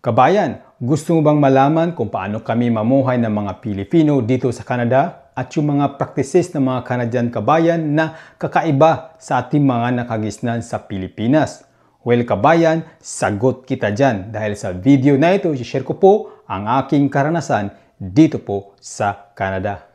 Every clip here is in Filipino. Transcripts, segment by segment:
Kabayan, gusto mo bang malaman kung paano kami mamuhay ng mga Pilipino dito sa Canada at yung mga practices ng mga Canadian kabayan na kakaiba sa ating mga nakagisnan sa Pilipinas? Well kabayan, sagot kita dyan dahil sa video na ito, i-share ko po ang aking karanasan dito po sa Canada.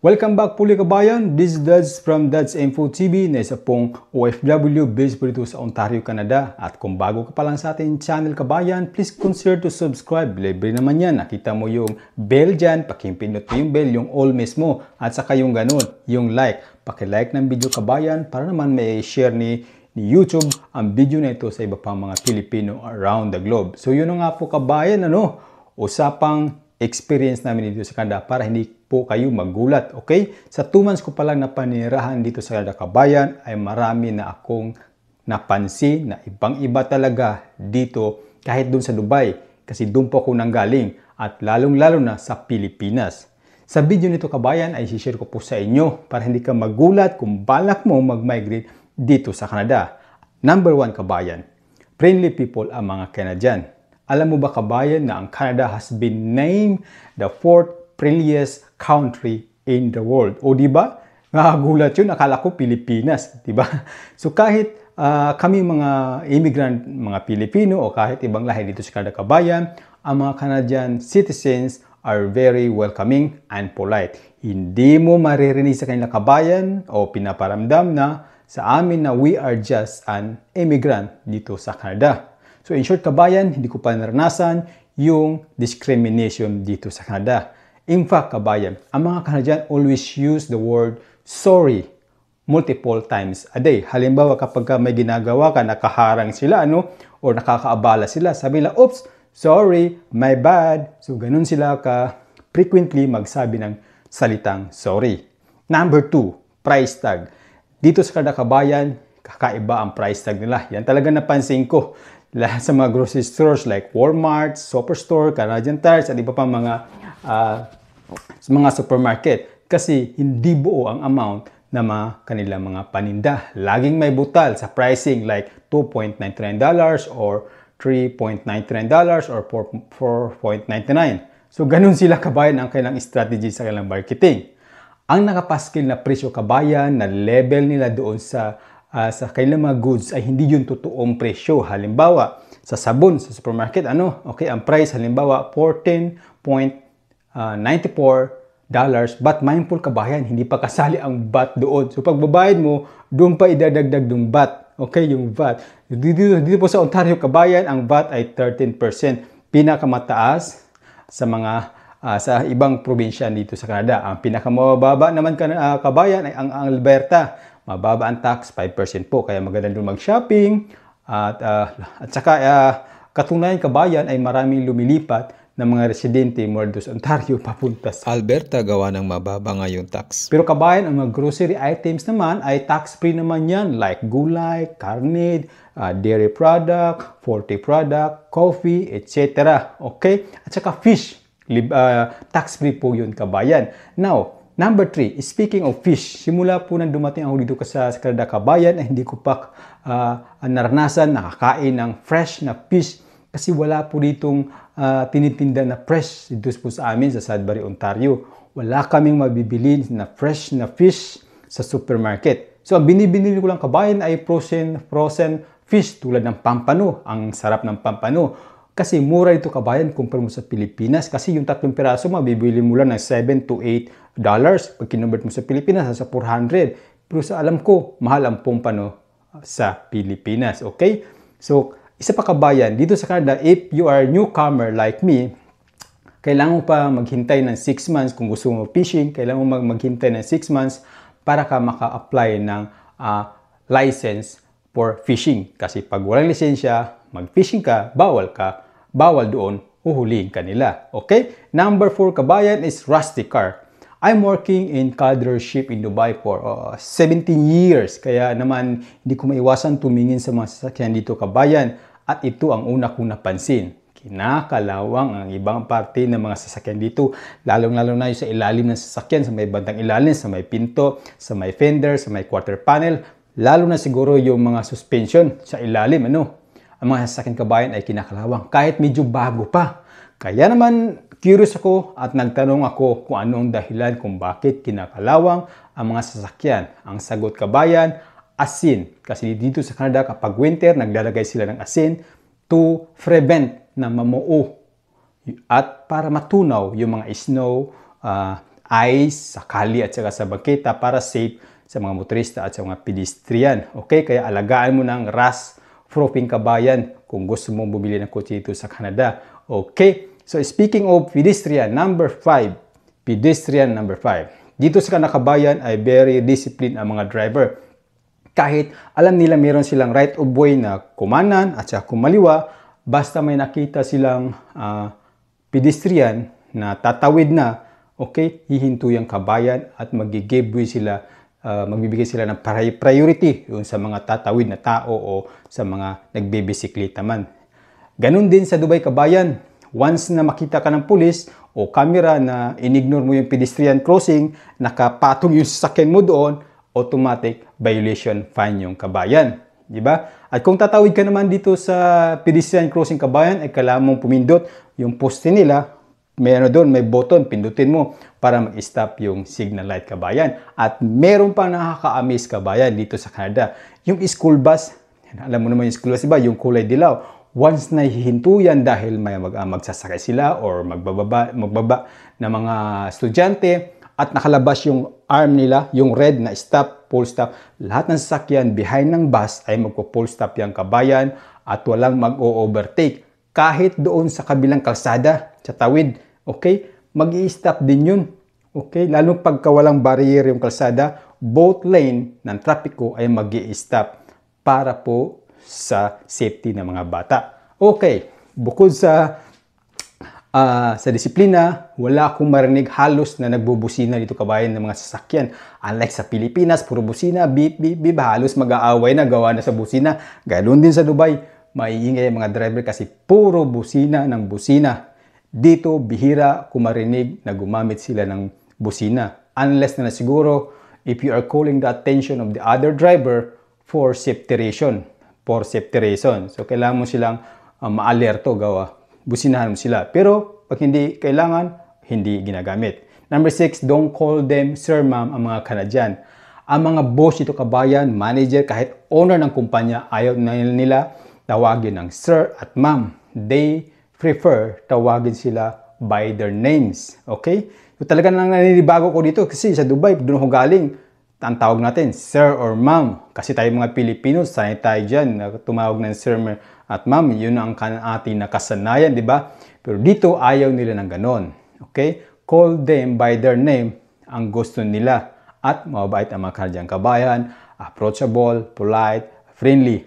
Welcome back puli kabayan, this is Dads from Dads Info TV na isa pong OFW based po dito sa Ontario, Canada. At kung bago ka pa lang sa ating channel kabayan, please consider to subscribe. Libre naman yan, nakita mo yung bell dyan, pakipindot mo yung bell, yung all mismo. At saka yung ganun, yung like. Paki-like ng video kabayan para naman may share ni YouTube ang video na ito sa iba pang mga Pilipino around the globe. So yun nga po kabayan, usapang experience namin dito sa Canada para hindi po kayo magulat, okay? Sa 2 months ko pa lang na panirahan dito sa Canada kabayan ay marami na akong napansin na ibang-iba talaga dito kahit doon sa Dubai kasi doon po ako nanggaling at lalong-lalo na sa Pilipinas. Sa video nito kabayan ay share ko po sa inyo para hindi ka magulat kung balak mo mag-migrate dito sa Canada. Number 1 kabayan, friendly people ang mga Canadian. Alam mo ba kabayan na ang Canada has been named the 4th friendliest country in the world? O di ba? Nakagulat yun, akala ko Pilipinas, di ba? So kahit kami mga immigrant, mga Pilipino o kahit ibang lahi dito sa Canada kabayan, ang mga Canadian citizens are very welcoming and polite. Hindi mo maririnig sa kanila kabayan o pinaparamdam na sa amin na we are just an immigrant dito sa Canada. So in short kabayan, hindi ko pa naranasan yung discrimination dito sa Canada. In fact kabayan, ang mga Canadian always use the word sorry multiple times a day. Halimbawa kapag may ginagawa ka, nakaharang sila o nakakaabala sila, sabi nila, oops, sorry, my bad. So ganun sila frequently magsabi ng salitang sorry. Number 2, price tag. Dito sa Canada kabayan, kakaiba ang price tag nila. Yan talaga napansin ko. Sa mga grocery stores like Walmart, Superstore, Canadian Tires, at iba pang mga supermarket. Kasi hindi buo ang amount na kanilang mga paninda. Laging may butal sa pricing like $2.99 or $3.99 or $4.99. So ganun sila kabayan ang kailang strategy sa kailang marketing. Ang nakapaskil na presyo kabayan na level nila doon sa kailang mga goods ay hindi yung totoong presyo. Halimbawa, sa sabon, sa supermarket, okay, ang price, halimbawa, $14.94, but mindful kabayan, hindi pa kasali ang VAT doon. So, pagbabayad mo, doon pa idadagdag yung VAT. Okay, yung VAT. Dito po sa Ontario kabayan, ang VAT ay 13%. Pinakamataas sa mga sa ibang probinsya dito sa Canada. Ang pinakamababa naman kabayan ay ang Alberta. Mababa ang tax, 5% po. Kaya maganda doon mag-shopping. At saka katunayan kabayan ay maraming lumilipat ng mga residente mula doon sa Ontario papunta sa Alberta gawa ng mababa nga yung tax. Pero kabayan, ang mga grocery items naman ay tax-free naman yan. Like gulay, karne, dairy product, poultry product, coffee, etc. Okay? At saka fish. Tax-free po yun kabayan. Now, number 3, speaking of fish, simula po nang dumating ako dito sa Canada kabayan, hindi ko pa naranasan, nakakain ng fresh na fish kasi wala po ditong tinitinda na fresh dito po sa amin sa Sudbury, Ontario. Wala kaming mabibili na fresh na fish sa supermarket. So ang binibili ko lang kabayan ay frozen fish tulad ng pampano. Ang sarap ng pampano. Kasi mura ito kabayan kumpara mo sa Pilipinas. Kasi yung 3 piraso, mabibili mo lang ng $7 to $8. Pag kinonvert mo sa Pilipinas, sa 400. Pero sa alam ko, mahal ang pampano sa Pilipinas. Okay? So, isa pa kabayan, dito sa Canada, if you are a newcomer like me, kailangan mo pa maghintay ng 6 months kung gusto mo fishing. Kailangan mo maghintay ng 6 months para ka maka-apply ng license for fishing. Kasi pag walang lisensya, mag-fishing ka, bawal doon, uhulihin ka nila. Okay? Number 4 kabayan is rusty car. I'm working in car dealership in Dubai for 17 years. Kaya naman, hindi ko maiwasan tumingin sa mga sasakyan dito kabayan. At ito ang una kong napansin. Kinakalawang ang ibang parte ng mga sasakyan dito. Lalong-lalo na yung sa ilalim ng sasakyan, sa may bandang ilalim, sa may pinto, sa may fender, sa may quarter panel. Lalo na siguro yung mga suspension sa ilalim, ang mga sasakyan kabayan ay kinakalawang kahit medyo bago pa. Kaya naman curious ako at nagtanong ako kung anong dahilan kung bakit kinakalawang ang mga sasakyan. Ang sagot kabayan, asin. Kasi dito sa Canada kapag winter, naglalagay sila ng asin to prevent na mamuo at para matunaw yung mga snow, ice, sa kali at saka sa bangketa para safe sa mga motorista at sa mga pedestrian. Okay, kaya alagaan mo ng rust-proofing kabayan kung gusto mong bumili ng kotse dito sa Canada. Okay, so speaking of pedestrian, number 5. Pedestrian number 5. Dito sa Canada kabayan ay very disciplined ang mga driver. Kahit alam nila meron silang right of way na kumanan at saka kumaliwa, basta may nakita silang pedestrian na tatawid na, okay, hihinto yung kabayan at mag-give sila, magbibigay sila ng priority yun sa mga tatawid na tao o sa mga nagbibisikleta man. Ganun din sa Dubai kabayan. Once na makita ka ng pulis o camera na inignore mo yung pedestrian crossing, nakapatong yung sasakyan mo doon, automatic violation fine yung kabayan. Diba? At kung tatawid ka naman dito sa pedestrian crossing kabayan, ay kailangan mong pumindot yung poste nila. May button, pindutin mo para mag-stop yung signal light kabayan. At meron pang nakaka-amaze kabayan dito sa Canada. Yung school bus, alam mo naman yung school bus, diba? Yung kulay dilaw. Once na hihinto yan dahil may magsasakay sila or magbaba na mga estudyante at nakalabas yung arm nila, yung red na stop, full stop, lahat ng sasakyan behind ng bus ay magpo-full stop yung kabayan at walang mag-o-overtake. Kahit doon sa kabilang kalsada, sa tawid, okay, mag-i-stop din yun. Okay, lalo pagka walang barrier yung kalsada, both lane ng trapiko ay mag-i-stop para po sa safety ng mga bata. Okay, bukod sa disiplina, wala akong marinig halos na nagbubusina dito kabayan ng mga sasakyan. Unlike sa Pilipinas, puro busina, beep, beep, beep, halos mag-aaway na gawa na sa busina. Ganoon din sa Dubai, maiingay ang mga driver kasi puro busina ng busina. Dito, bihira kung marinig na gumamit sila ng busina. Unless na siguro, if you are calling the attention of the other driver for safety reason. So, kailangan mo silang ma-alerto, gawa. Businahan mo sila. Pero, pag hindi kailangan, hindi ginagamit. Number 6, don't call them sir, ma'am, ang mga Canadian. Ang mga boss dito kabayan, manager, kahit owner ng kumpanya, ayaw na nila tawagin ng sir at ma'am. They prefer tawagin sila by their names. Okay? So, talaga nang naninibago ko dito kasi sa Dubai, doon ako galing, ang tawag natin, sir or ma'am. Kasi tayo mga Pilipino, sanay tayo dyan, tumawag ng sir at ma'am. Yun ang ating nakasanayan, di ba? Pero dito, ayaw nila ng ganon. Okay? Call them by their name ang gusto nila. At mabait ang mga Canadian kabayan, approachable, polite, friendly.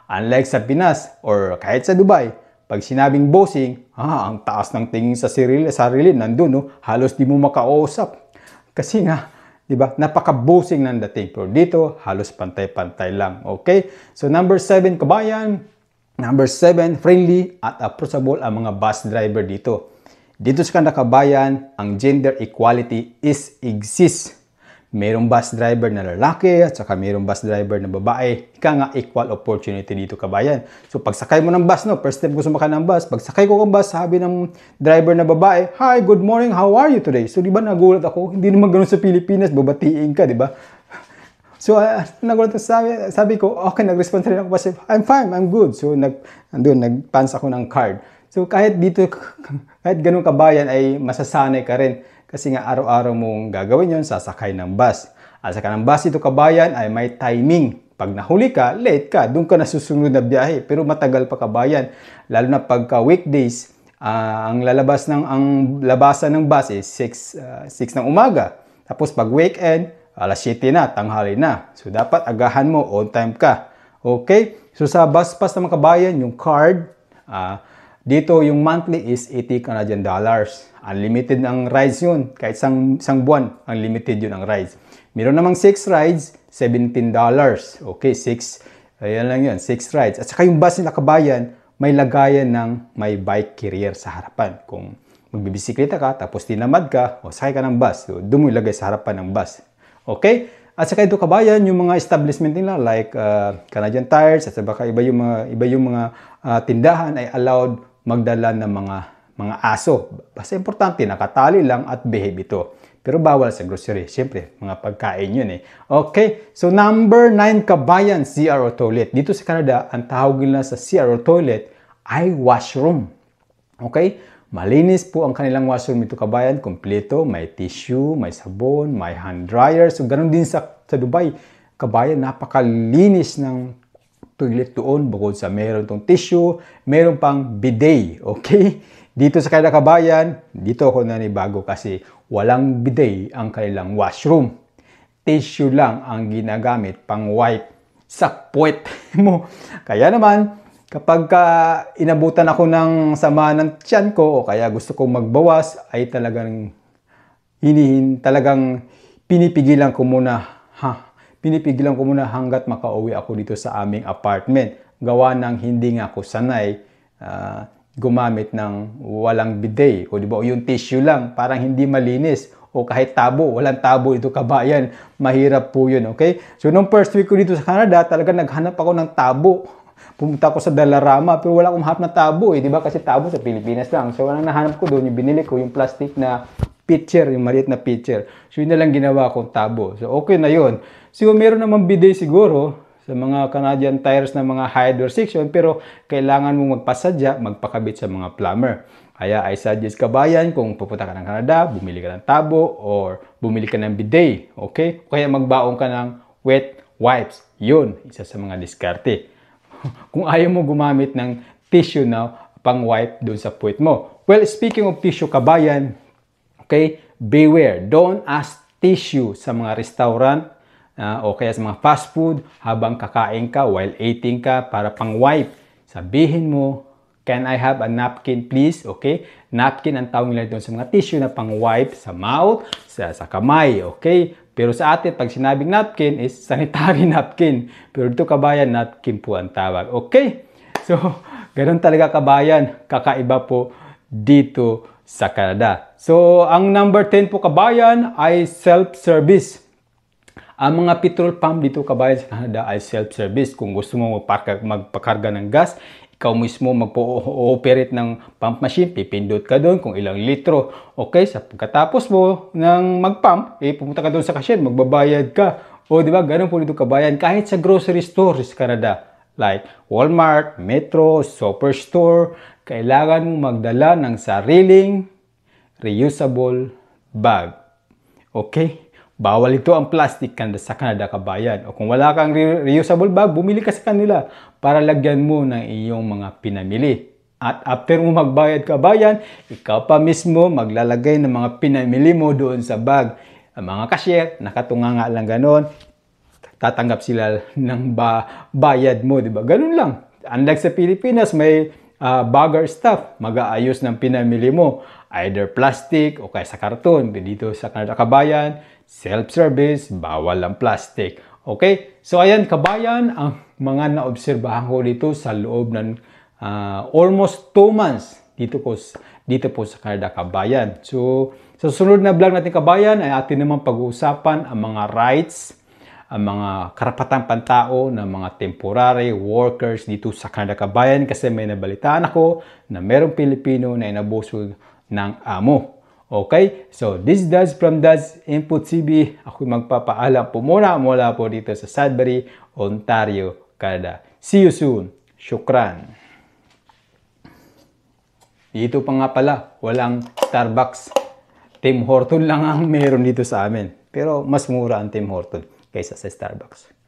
Unlike sa Pinas or kahit sa Dubai, pag sinabing bossing, ang taas ng tingin sa sarili nandun, no? Halos di mo makausap. Kasi nga, di ba, napaka-bossing ng dating. Pero dito, halos pantay-pantay lang. Okay? So, number 7, kabayan. Number 7, friendly at approachable ang mga bus driver dito. Dito sa Canada kabayan, ang gender equality exists. Mayroong bus driver na lalaki at saka mayroong bus driver na babae. Ika nga equal opportunity dito kabayan. So pagsakay mo ng bus, first time ko sumakay ng bus, pagsakay ko ng bus, sabi ng driver na babae, "Hi, good morning, how are you today?" So di ba nagulat ako, hindi naman ganoon sa Pilipinas, babatiin ka, di ba? So nagulat ako, sabi ko, okay, nag-respond rin ako kasi, "I'm fine, I'm good." So nagpans ako ng card. So kahit dito, kahit ganun kabayan ay masasanay ka rin. Kasi nga araw-araw mong gagawin yon, sasakay ng bus. At saka ng bus ito kabayan ay may timing. Pag nahuli ka, late ka, doon ka na susunod na biyahe. Pero matagal pa kabayan. Lalo na pagka weekdays, ang labasan ng bus is 6 ng umaga. Tapos pag weekend, alas 7 na, tanghali na. So dapat agahan mo, on time ka. Okay? So sa bus pass ng mga kabayan, yung card, dito yung monthly is 80 Canadian dollars. Unlimited ang rides yun. Kahit isang buwan, unlimited yun ang rides. Meron namang 6 rides, $17. Okay, 6. Ayan lang yun, 6 rides. At saka yung bus nila kabayan, may lagayan ng may bike carrier sa harapan. Kung magbibisikleta ka, tapos tinamad ka, o sakay ka ng bus, so doon mo ilagay sa harapan ng bus. Okay? At saka ito kabayan, yung mga establishment nila like Canadian Tires at saka iba yung mga tindahan ay allowed magdala ng mga aso. Basta importante, nakatali lang at behave ito. Pero bawal sa grocery. Siyempre, mga pagkain yun eh. Okay, so number 9 kabayan, CR or toilet. Dito sa Canada, ang tawag nila sa CR or toilet ay washroom. Okay? Malinis po ang kanilang washroom ito kabayan. Kompleto, may tissue, may sabon, may hand dryer. So, ganun din sa Dubai. Kabayan, napakalinis ng toilet doon. Bukod sa meron tong tissue, meron pang bidet. Okay? Dito sa Canada kabayan, dito ako nanibago kasi walang bidet ang kanilang washroom. Tissue lang ang ginagamit pang wipe sa puwet mo. Kaya naman, kapag inabutan ako ng sama ng tiyan ko o kaya gusto kong magbawas, ay talagang pinipigilan ko muna hanggat makauwi ako dito sa aming apartment. Gawa ng hindi nga ako sanay gumamit ng walang bidet o diba, o yung tissue lang, parang hindi malinis o kahit tabo, walang tabo ito kabayan, mahirap po yun, okay? So nung first week ko dito sa Canada, talaga naghanap ako ng tabo. Pumunta ako sa Dollarama pero wala akong mahanap na tabo eh, diba? Kasi tabo sa Pilipinas lang. So walang nahanap ko doon, yung binili ko yung plastic na pitcher, yung maliit na pitcher. So yun na lang ginawa kong tabo. So okay na yun. So meron naman bidet siguro sa mga Canadian Tires na mga hydro section, pero kailangan mo magpasadya, magpakabit sa mga plumber. Kaya I suggest kabayan, kung pupunta ka ng Canada, bumili ka ng tabo or bumili ka ng bidet, okay? O kaya magbaon ka ng wet wipes. Yun, isa sa mga diskarte. Kung ayaw mo gumamit ng tissue na pang wipe doon sa puwet mo. Well, speaking of tissue kabayan, okay, beware, don't ask tissue sa mga restaurant o kaya sa mga fast food habang kakain ka, while eating ka, para pang wipe. Sabihin mo, can I have a napkin please? Okay? Napkin ang tawag nila doon sa mga tissue na pang wipe sa mouth, sa kamay. Okay? Pero sa atin, pag sinabing napkin is sanitary napkin. Pero dito kabayan, napkin po ang tawag. Okay? So, ganun talaga kabayan. Kakaiba po dito sa Canada. So, ang number 10 po kabayan ay self-service. Ang mga petrol pump dito kabayan sa Canada ay self-service. Kung gusto mo magpakarga ng gas, ikaw mismo magpo-operate ng pump machine, pipindot ka doon kung ilang litro. Okay, sa pagkatapos mo ng mag-pump, pupunta ka doon sa cashier, magbabayad ka. O di ba, ganun po dito kabayan. Kahit sa grocery store sa Canada, like Walmart, Metro, Superstore, kailangan mong magdala ng sariling reusable bag. Okay? Bawal ito ang plastic sa Canada kabayan. O kung wala kang reusable bag, bumili ka sa kanila para lagyan mo ng iyong mga pinamili. At after mo magbayad kabayan, ikaw pa mismo maglalagay ng mga pinamili mo doon sa bag. Ang mga cashier, nakatunganga lang ganon, tatanggap sila ng bayad mo, di ba? Ganun lang. Unlike sa Pilipinas, may bagger staff, mag-aayos ng pinamili mo. Either plastic o kaya sa karton. Dito sa Canada kabayan, self-service, bawal ang plastic. Okay? So ayan kabayan, ang mga naobserbahan ko dito sa loob ng almost 2 months dito po sa Canada kabayan. So sa susunod na vlog natin kabayan ay atin naman pag-uusapan ang mga rights, ang mga karapatang pantao ng mga temporary workers dito sa Canada kabayan, kasi may nabalitaan ako na merong Pilipino na inabuso ng amo. Okay? So, this is Daz from Daz Input TV. Ako magpapaalam po muna po dito sa Sudbury, Ontario, Canada. See you soon. Shukran. Dito pa nga pala, walang Starbucks. Tim Horton lang ang meron dito sa amin. Pero mas mura ang Tim Horton kaysa sa Starbucks.